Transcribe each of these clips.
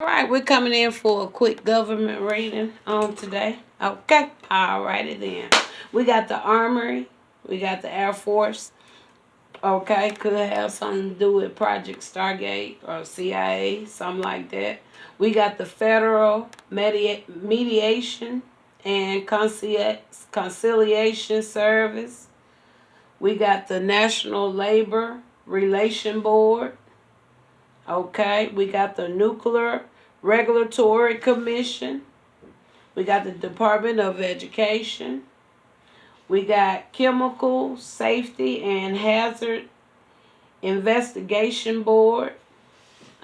All right, we're coming in for a quick government reading on today. Okay, all righty then. We got the Armory, we got the Air Force. Okay, could have something to do with Project Stargate or CIA, something like that. We got the Federal Mediation and Conciliation Service. We got the National Labor Relation Board. Okay, we got the Nuclear Regulatory Commission. We got the Department of Education. We got Chemical Safety and Hazard Investigation Board.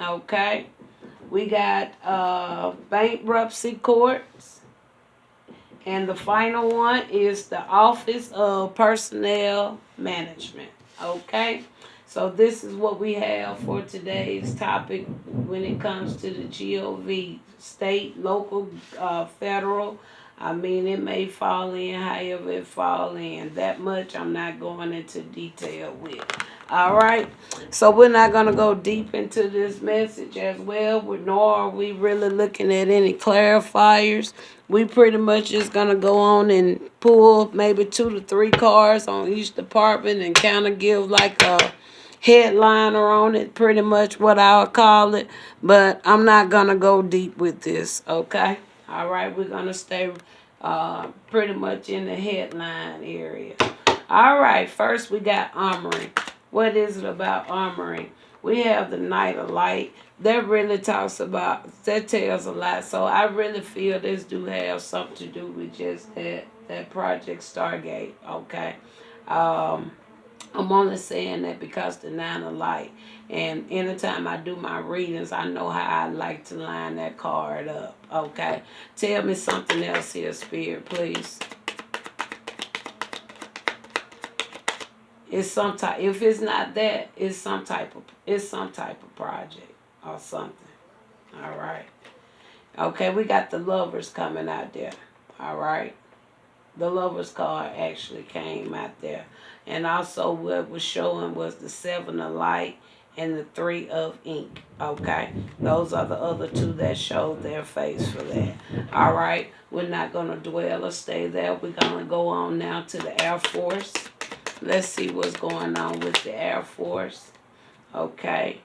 Okay, we got bankruptcy courts. And the final one is the Office of Personnel Management. Okay, so this is what we have for today's topic when it comes to the GOV, state, local, federal. I mean, it may fall in however it fall in. That much I'm not going into detail with. All right, so we're not going to go deep into this message as well, nor are we really looking at any clarifiers. We pretty much just going to go on and pull maybe 2 to 3 cards on each department and kind of give like a headliner on it, pretty much what I'll call it. But I'm not going to go deep with this, okay? All right, we're going to stay pretty much in the headline area. All right, first we got Armory. What is it about Armory? We have the Night of Light. That really talks about, that tells a lot. So I really feel this do have something to do with just that Project Stargate, okay? I'm only saying that because the Nine of Light. And anytime I do my readings, I know how I like to line that card up, okay? Tell me something else here, Spirit, please. It's some type. If it's not that, it's some type of project or something. All right. Okay, we got the Lovers coming out there. All right. The Lovers card actually came out there. And also what was showing was the Seven of Light and the Three of Ink. Okay. Those are the other two that showed their face for that. All right. We're not going to dwell or stay there. We're going to go on now to the Air Force. Let's see what's going on with the Air Force. Okay.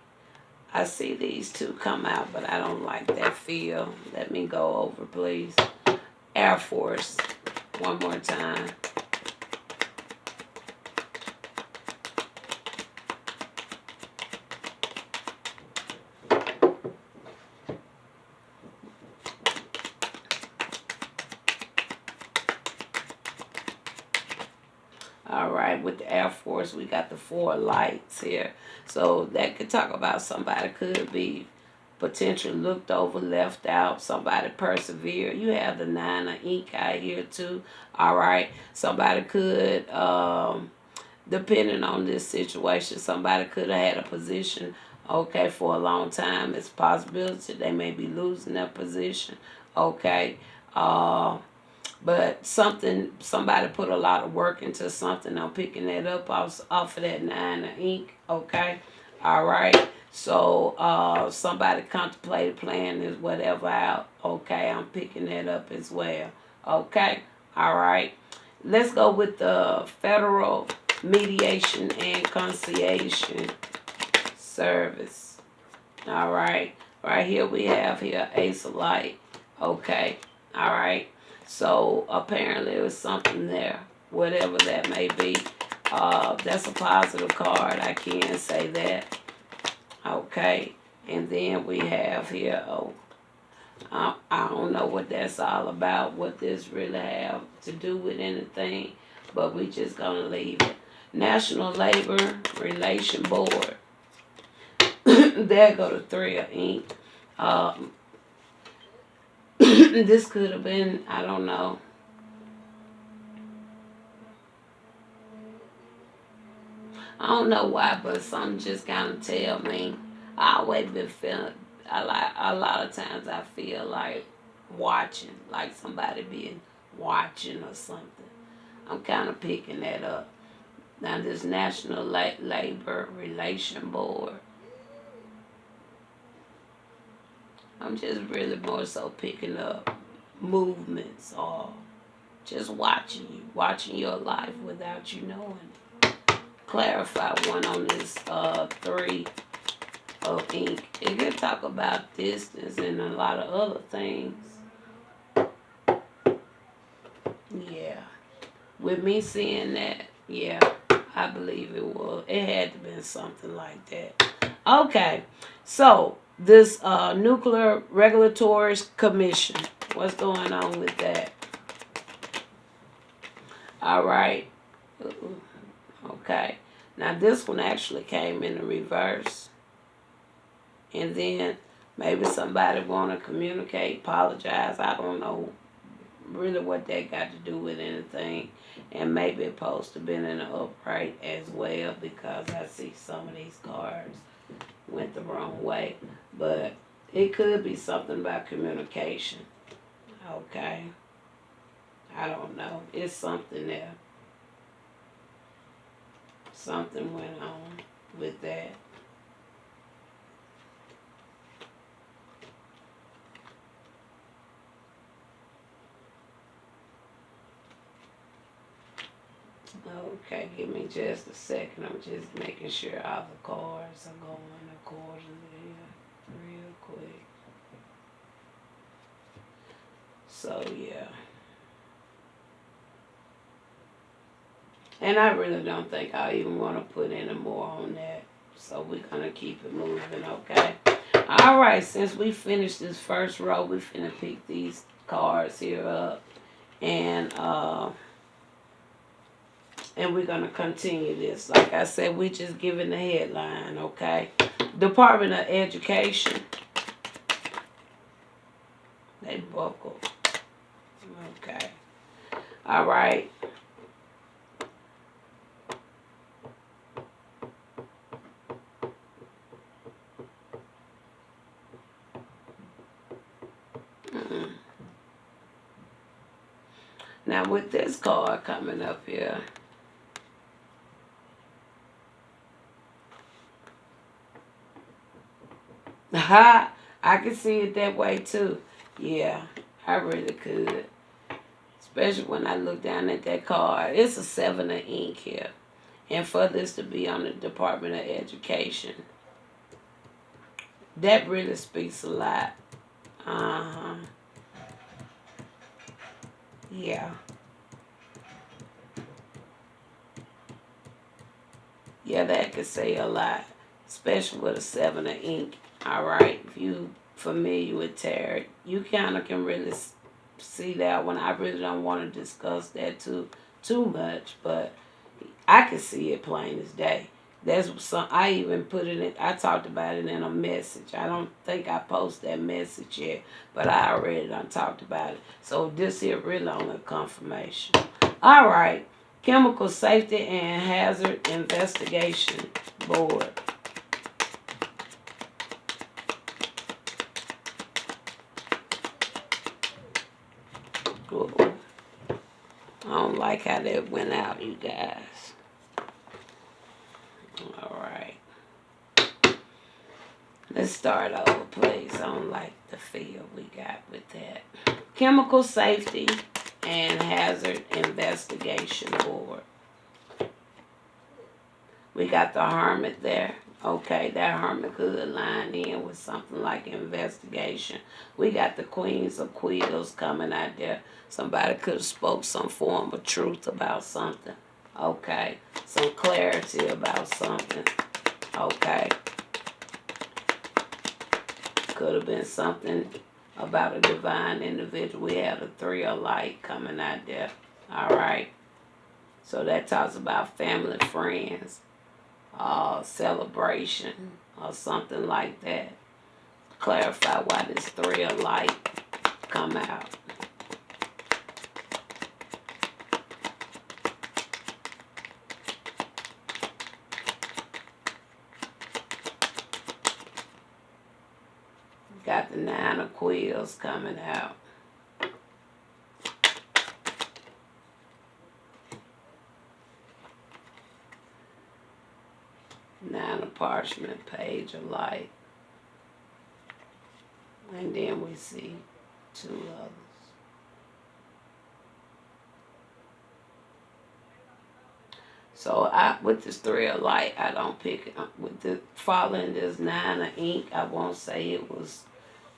I see these two come out, but I don't like that feel. Let me go over, please. Air Force. One more time. All right, with the Air Force, we got the 4 lights here. So that could talk about somebody could be potentially looked over, left out, somebody persevere. You have the 9 of ink out here too. All right, somebody could, depending on this situation, somebody could have had a position, okay, for a long time. It's a possibility they may be losing their position, okay. But somebody put a lot of work into something. I'm picking that up off of that 9 of ink, okay? All right. So somebody contemplated playing this whatever out, okay? I'm picking that up as well, okay? All right. Let's go with the Federal Mediation and Conciliation Service. All right. Right here we have here Ace of Light, okay? All right. So apparently it was something there, whatever that may be. That's a positive card. I can say that. Okay. And then we have here, I don't know what that's all about, what this really have to do with anything, but we just going to leave it. National Labor Relation Board. There go the 3 of ink. This could have been, I don't know. I don't know why, but something just kind of tell me. I always been feeling, a lot of times I feel like watching, like somebody being watching or something. I'm kind of picking that up. Now this National Labor Relation Board. I'm just really more so picking up movements or just watching your life without you knowing. Clarify one on this 3 of ink. It could talk about distance and a lot of other things. Yeah. With me seeing that, yeah, I believe it was. It had to been something like that. Okay. So this Nuclear Regulatory Commission. What's going on with that? All right. Okay. Now this one actually came in the reverse. And then maybe somebody want to communicate, apologize. I don't know really what that got to do with anything. And maybe it's supposed to been in the upright as well because I see some of these cards went the wrong way. But it could be something about communication. Okay. I don't know. It's something there. Something went on with that. Okay, give me just a second. I'm just making sure all the cards are going accordingly real quick. So, yeah. And I really don't think I even want to put any more on that. So we're going to keep it moving, okay? All right, since we finished this first row, we finna pick these cards here up. And we're going to continue this. Like I said, we just giving the headline, okay? Department of Education. They buckled. Okay. All right. Now with this card coming up here, ha, I can see it that way too. Yeah, I really could. Especially when I look down at that card. It's a 7 of ink here. And for this to be on the Department of Education, that really speaks a lot. Uh-huh. Yeah. Yeah, that could say a lot. Especially with a 7 of ink. Alright, if you familiar with tarot, you kind of can really see that one. I really don't want to discuss that too much, but I can see it plain as day. That's some. I even put it in. I talked about it in a message. I don't think I posted that message yet, but I already done talked about it. So this here really only a confirmation. All right, Chemical Safety and Hazard Investigation Board. Ooh. I don't like how that went out, you guys. All right. Let's start over, please. I don't like the feel we got with that. Chemical Safety and Hazard Investigation Board. We got the Hermit there. Okay, that Hermit could line in with something like investigation. We got the Queens of Quills coming out there. Somebody could have spoke some form of truth about something. Okay, some clarity about something. Okay. Could have been something about a divine individual. We have the 3 of light coming out there. All right. So that talks about family, friends, celebration, or something like that. Clarify why this 3 of light come out. Got the 9 of Quills coming out. Nine of Parchment, Page of Light. And then we see two others. So with this three of light, I don't pick it. With the following this nine of ink, I won't say it was,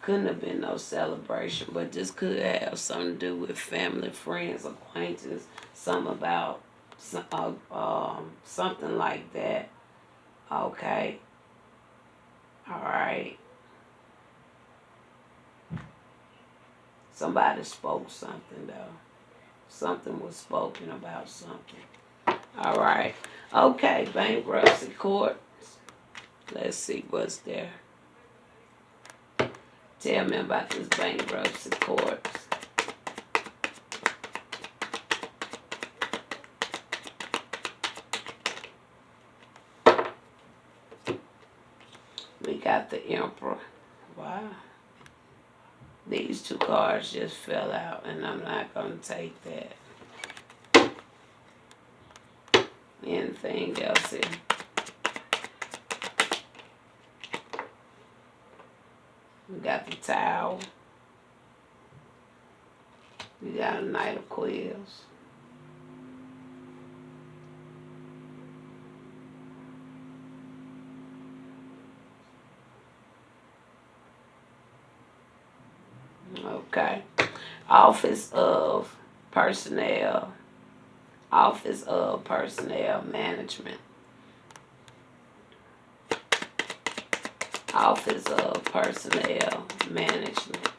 couldn't have been no celebration, but this could have something to do with family, friends, acquaintances, something about something like that. Okay. All right. Somebody spoke something though. Something was spoken about something. All right. Okay. Bankruptcy court. Let's see what's there. Tell me about this bankruptcy court. We got the Emperor. Wow. These two cards just fell out, and I'm not going to take that. Anything else here? We got the Tower. We got a Knight of Quills. Okay. Office of Personnel. Office of Personnel Management. Office of Personnel Management.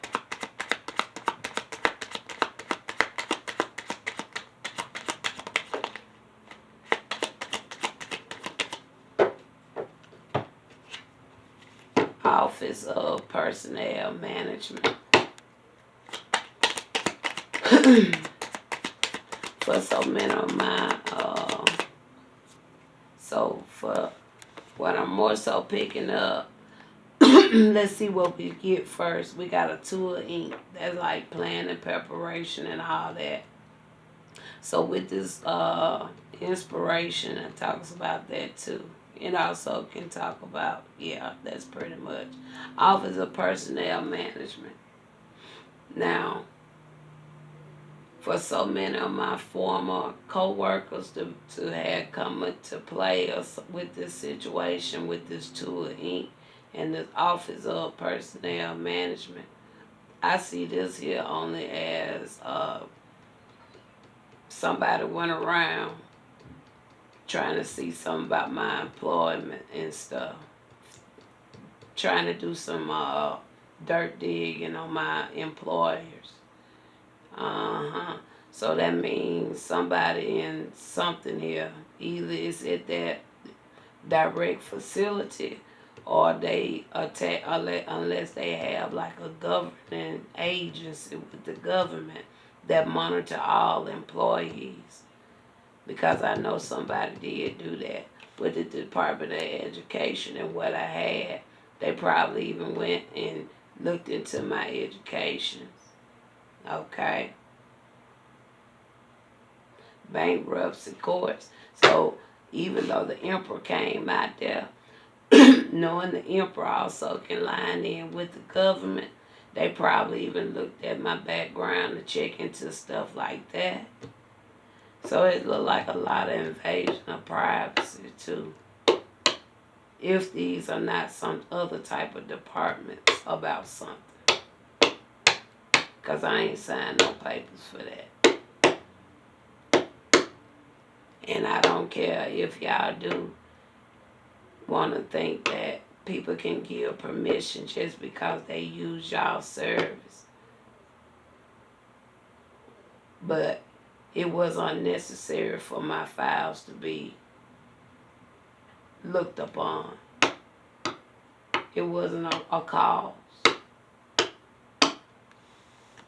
Office of Personnel Management. For so many of my, so for what I'm more so picking up, let's see what we get first. We got a Two of Ink. That's like planning, preparation, and all that. So with this inspiration, it talks about that too. It also can talk about, yeah, that's pretty much Office of Personnel Management. Now, for so many of my former co-workers to have come into play with this situation, with this Two of Ink and this Office of Personnel Management, I see this here only as somebody went around trying to see something about my employment and stuff, trying to do some dirt digging on my employers. So that means somebody in something here, either it's at that direct facility or they attack, unless they have like a governing agency with the government that monitor all employees. Because I know somebody did do that with the Department of Education, and what I had, they probably even went and looked into my education. Okay. Bankruptcy courts. So even though the Emperor came out there, knowing the Emperor also can line in with the government, they probably even looked at my background to check into stuff like that. So it looked like a lot of invasion of privacy too, if these are not some other type of departments about something. Because I ain't signed no papers for that. And I don't care if y'all do want to think that people can give permission just because they use y'all service. But it was unnecessary for my files to be looked upon. It wasn't a cause.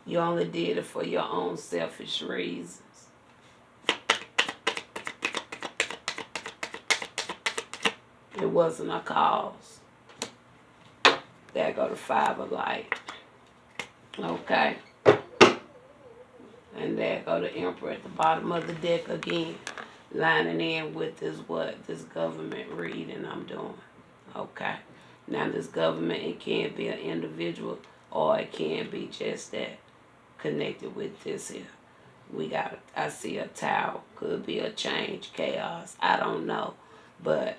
You only did it for your own selfish reasons. It wasn't a cause. There go the Five of Light. Okay. And there go the Emperor at the bottom of the deck again, lining in with this government reading I'm doing. Okay. Now this government, it can't be an individual or it can be just that connected with this here. I see a tower. Could be a change, chaos. I don't know. But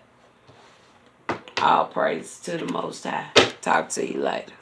all praise to the Most High. Talk to you later.